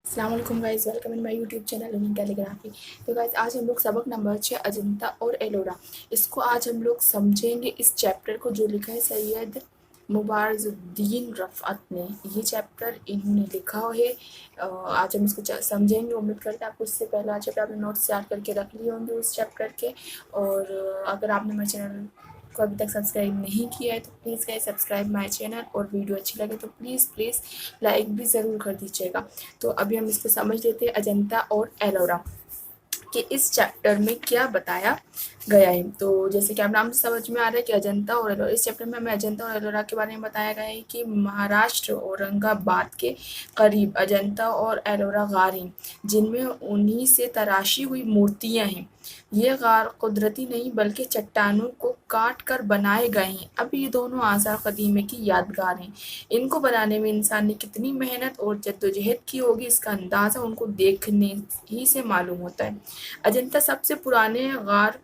अस्सलाम वालेकुम guys, welcome in my YouTube channel learning calligraphy. तो गाइस आज हम लोग सबक नंबर 6 अजंता और एलोरा इसको आज हम लोग समझेंगे। इस चैप्टर को जो लिखा है सैयद मुबारजुद्दीन रफ़अत ने, ये चैप्टर इन्होंने लिखा है। आज हम इसको समझेंगे। उम्मीद करते हैं आपको इससे पहले आज चैप्टर आपने नोट्स तैयार करके रख लिए होंगे उस चैप्टर के। और अगर आपने मेरे चैनल को अभी तक सब्सक्राइब नहीं किया है तो please guys subscribe my channel, और वीडियो अच्छी लगे तो प्लीज़ लाइक भी ज़रूर कर दीजिएगा। तो अभी हम इसको समझ लेते हैं, अजंता और एलोरा कि इस चैप्टर में क्या बताया गया है। तो जैसे कि आप नाम से समझ में आ रहा है कि अजंता और एलोरा, इस चैप्टर में हमें अजंता और एलोरा के बारे में बताया गया है कि महाराष्ट्र औरंगाबाद के करीब अजंता और एलोरा गार हैं, जिनमें उन्हीं से तराशी हुई मूर्तियां हैं। ये गार कुदरती नहीं बल्कि चट्टानों को काट कर बनाए गए हैं। अब ये दोनों आसार कदीमे की यादगार हैं। इनको बनाने में इंसान ने कितनी मेहनत और जद्दोजहद की होगी, इसका अंदाज़ा उनको देखने ही से मालूम होता है। अजंता सबसे पुराने गार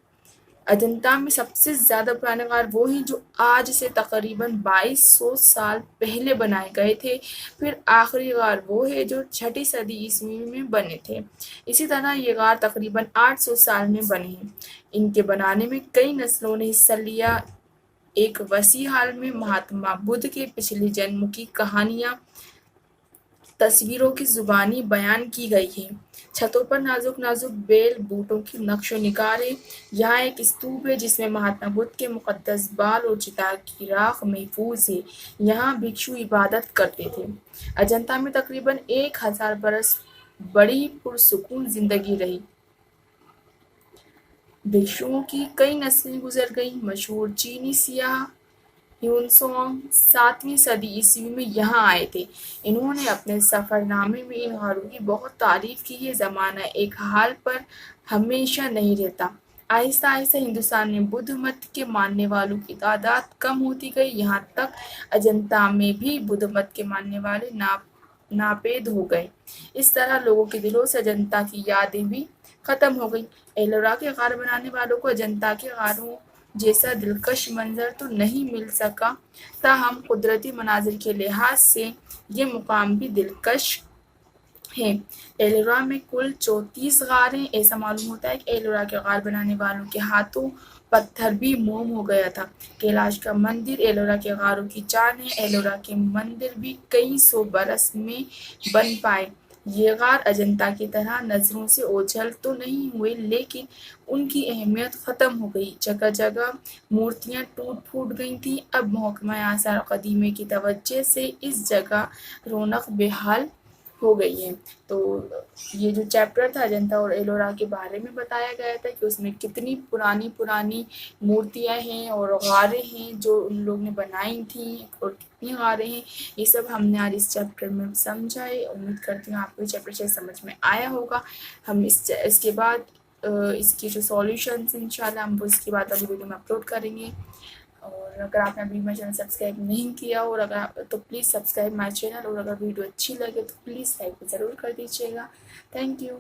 अजंता में सबसे ज़्यादा पुराने गार वो हैं जो आज से तकरीबन 2200 साल पहले बनाए गए थे। फिर आखिरी गार वो है जो 6ठी सदी ईस्वी में बने थे। इसी तरह ये गार तकरीबन 800 साल में बने हैं। इनके बनाने में कई नस्लों ने हिस्सा लिया। एक वसी हाल में महात्मा बुद्ध के पिछले जन्म की कहानियाँ तस्वीरों की जुबानी बयान की गई है। छतों पर नाजुक नाजुक बेल बूटों की नक्शो निगारें। यहाँ एक स्तूप है जिसमें महात्मा बुद्ध के मुकद्दस बाल और चिता की राख महफूज है। यहाँ भिक्षु इबादत करते थे। अजंता में तकरीबन 1000 बरस बड़ी पुरसुकून जिंदगी रही। भिक्षुओं की कई नस्लें गुजर गईं। मशहूर चीनी सियाह ह्यूनसोंग 7वीं सदी ईस्वी में यहाँ आए थे। इन्होंने अपने सफरनामे में इन गारों की बहुत तारीफ की। ये जमाना एक हाल पर हमेशा नहीं रहता। आहिस्ता आहिस्ता हिंदुस्तान में बुद्ध मत के मानने वालों की तादाद कम होती गई। यहाँ तक अजंता में भी बुद्ध मत के मानने वाले नापेद हो गए। इस तरह लोगों के दिलों से अजंता की यादें भी खत्म हो गई। एलोरा के गार बनाने वालों को अजंता के गारों जैसा दिलकश मंजर तो नहीं मिल सका, ताहम कुदरती मनाजिर के लिहाज से ये मुकाम भी दिलकश है। एलोरा में कुल 34 गार हैं। ऐसा मालूम होता है कि एलोरा के गार बनाने वालों के हाथों पत्थर भी मोम हो गया था। कैलाश का मंदिर एलोरा के गारों की जान है। एलोरा के मंदिर भी कई सौ बरस में बन पाए। ये गार अजंता की तरह नजरों से ओझल तो नहीं हुए, लेकिन उनकी अहमियत खत्म हो गई। जगह जगह मूर्तियां टूट फूट गई थी। अब महकमा आसार कदीमे की तवज्जो से इस जगह रौनक बेहाल हो गई है। तो ये जो चैप्टर था अजंता और एलोरा के बारे में बताया गया था कि उसमें कितनी पुरानी पुरानी मूर्तियां हैं और गारें हैं जो उन लोग ने बनाई थी, और कितनी गारें हैं। ये सब हमने आज इस चैप्टर में समझा है। उम्मीद करती हूँ आपको चैप्टर से समझ में आया होगा। हम इसके बाद इसकी जो सॉल्यूशंस इंशाल्लाह हम वो इसके बाद वाली वीडियो में अपलोड करेंगे। और अगर आपने अभी मेरा चैनल सब्सक्राइब नहीं किया और अगर तो प्लीज़ सब्सक्राइब माय चैनल, और अगर वीडियो अच्छी लगे तो प्लीज़ लाइक ज़रूर कर दीजिएगा। Thank you.